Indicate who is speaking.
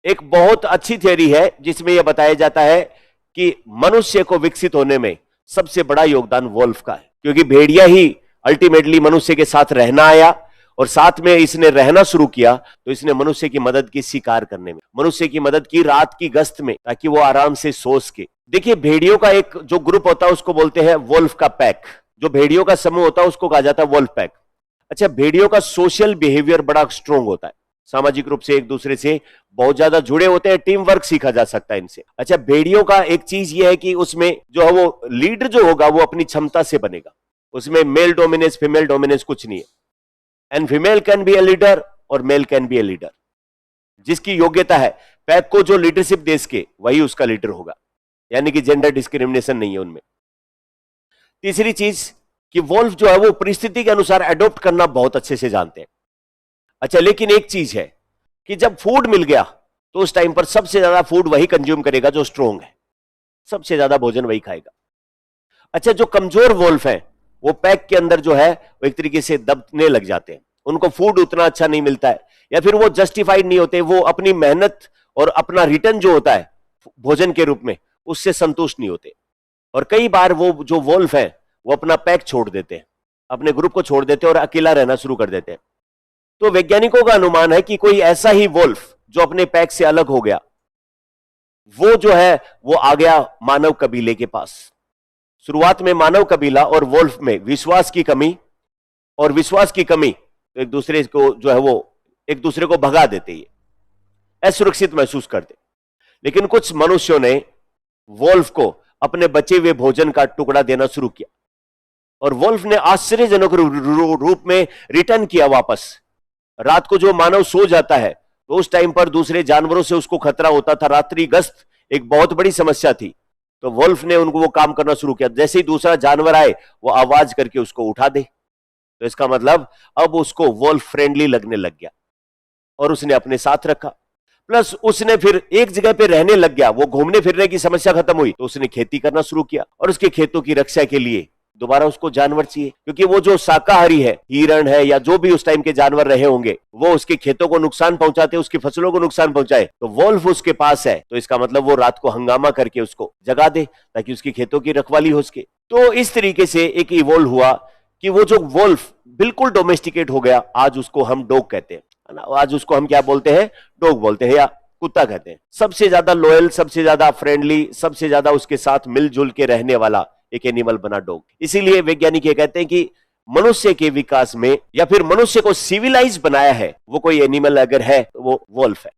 Speaker 1: एक बहुत अच्छी थियरी है जिसमें यह बताया जाता है कि मनुष्य को विकसित होने में सबसे बड़ा योगदान वोल्फ का है, क्योंकि भेड़िया ही अल्टीमेटली मनुष्य के साथ रहना आया और साथ में इसने रहना शुरू किया, तो इसने मनुष्य की मदद की शिकार करने में, मनुष्य की मदद की रात की गश्त में, ताकि वो आराम से सो सके। देखिए, भेड़ियों का एक जो ग्रुप होता है उसको बोलते हैं वोल्फ का पैक। जो भेड़ियों का समूह होता है उसको कहा जाता है वोल्फ पैक। अच्छा, भेड़ियों का सोशल बिहेवियर बड़ा स्ट्रांग होता है, सामाजिक रूप से एक दूसरे से बहुत ज्यादा जुड़े होते हैं, टीम वर्क सीखा जा सकता है इनसे। अच्छा, भेड़ियों का एक चीज ये है कि उसमें जो है वो लीडर जो होगा वो अपनी क्षमता से बनेगा, उसमें मेल डोमिनेंस फीमेल डोमिनेंस कुछ नहीं है। And female can be a leader और male can be a leader. जिसकी योग्यता है पैक को जो लीडरशिप दे सके वही उसका लीडर होगा, यानी कि जेंडर डिस्क्रिमिनेशन नहीं है उनमें। तीसरी चीज कि वोल्फ जो है वो परिस्थिति के अनुसार एडॉप्ट करना बहुत अच्छे से जानते हैं। अच्छा, लेकिन एक चीज है कि जब फूड मिल गया तो उस टाइम पर सबसे ज्यादा फूड वही कंज्यूम करेगा जो स्ट्रोंग है, सबसे ज्यादा भोजन वही खाएगा। अच्छा, जो कमजोर वोल्फ है वो पैक के अंदर जो है वो एक तरीके से दबने लग जाते हैं, उनको फूड उतना अच्छा नहीं मिलता है, या फिर वो जस्टिफाइड नहीं होते, वो अपनी मेहनत और अपना रिटर्न जो होता है भोजन के रूप में उससे संतुष्ट नहीं होते। और कई बार वो जो वोल्फ है वो अपना पैक छोड़ देते हैं, अपने ग्रुप को छोड़ देते हैं और अकेला रहना शुरू कर देते हैं। तो वैज्ञानिकों का अनुमान है कि कोई ऐसा ही वोल्फ जो अपने पैक से अलग हो गया, वो जो है वो आ गया मानव कबीले के पास। शुरुआत में मानव कबीला और वोल्फ में विश्वास की कमी तो एक दूसरे को जो है वो एक दूसरे को भगा देते ही, असुरक्षित महसूस करते। लेकिन कुछ मनुष्यों ने वोल्फ को अपने बचे हुए भोजन का टुकड़ा देना शुरू किया और वोल्फ ने आश्चर्यजनक रूप में रिटर्न किया वापस। रात को जो मानव सो जाता है तो उस टाइम पर दूसरे जानवरों से उसको खतरा होता था, रात्रि गश्त एक बहुत बड़ी समस्या थी, तो वोल्फ ने उनको वो काम करना शुरू किया। जैसे ही दूसरा जानवर आए वो आवाज करके उसको उठा दे, तो इसका मतलब अब उसको वोल्फ फ्रेंडली लगने लग गया और उसने अपने साथ रखा। प्लस उसने फिर एक जगह पे रहने लग गया, वो घूमने फिरने की समस्या खत्म हुई तो उसने खेती करना शुरू किया और उसके खेतों की रक्षा के लिए दोबारा उसको जानवर चाहिए, क्योंकि वो जो शाकाहारी है, हिरण है या जो भी उस टाइम के जानवर रहे होंगे, वो उसके खेतों को नुकसान पहुंचाते, उसकी फसलों को नुकसान पहुंचाए, तो वोल्फ उसके पास है तो इसका मतलब वो रात को हंगामा करके उसको जगा दे ताकि उसकी खेतों की रखवाली हो सके। तो इस तरीके से एक इवोल्व हुआ कि वो जो वोल्फ बिल्कुल डोमेस्टिकेट हो गया, आज उसको हम डॉग कहते हैं, है ना। आज उसको हम क्या बोलते हैं, डॉग बोलते हैं या कुत्ता कहते हैं। सबसे ज्यादा लॉयल, सबसे ज्यादा फ्रेंडली, सबसे ज्यादा उसके साथ मिलजुल के रहने वाला एक एनिमल बना डॉग। इसीलिए वैज्ञानिक ये कहते हैं कि मनुष्य के विकास में या फिर मनुष्य को सिविलाइज बनाया है वो कोई एनिमल अगर है तो वो वोल्फ है।